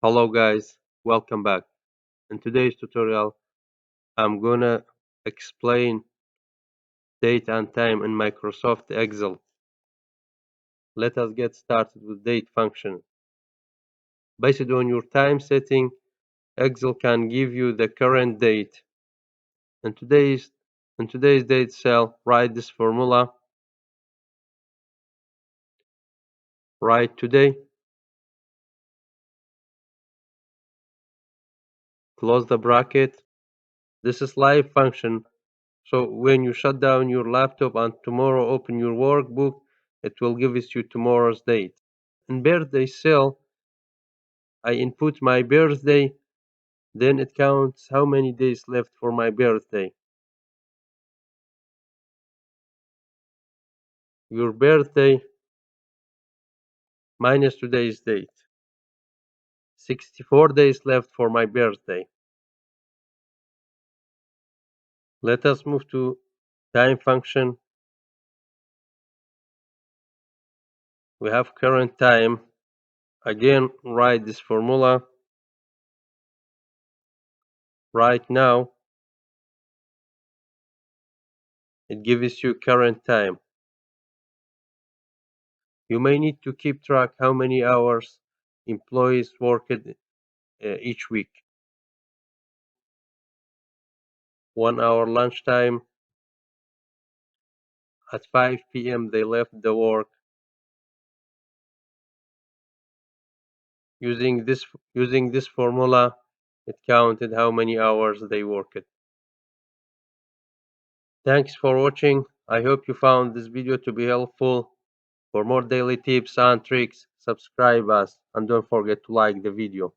Hello guys, welcome back. In today's tutorial, I'm gonna explain date and time in Microsoft Excel. Let us get started with date function. Based on your time setting, Excel can give you the current date. In today's date cell, write this formula, write today, close the bracket. This is live function, so when you shut down your laptop and tomorrow open your workbook, it will give us you tomorrow's date. In birthday cell, I input my birthday, then it counts how many days left for my birthday. Your birthday minus today's date. 64 days left for my birthday. Let us move to time function. We have current time. Again, write this formula. Right now, it gives you current time. You may need to keep track how many hours employees worked each week. 1 hour lunchtime. At 5 p.m. they left the work. Using this formula, it counted how many hours they worked. Thanks for watching. I hope you found this video to be helpful. For more daily tips and tricks, subscribe us and don't forget to like the video.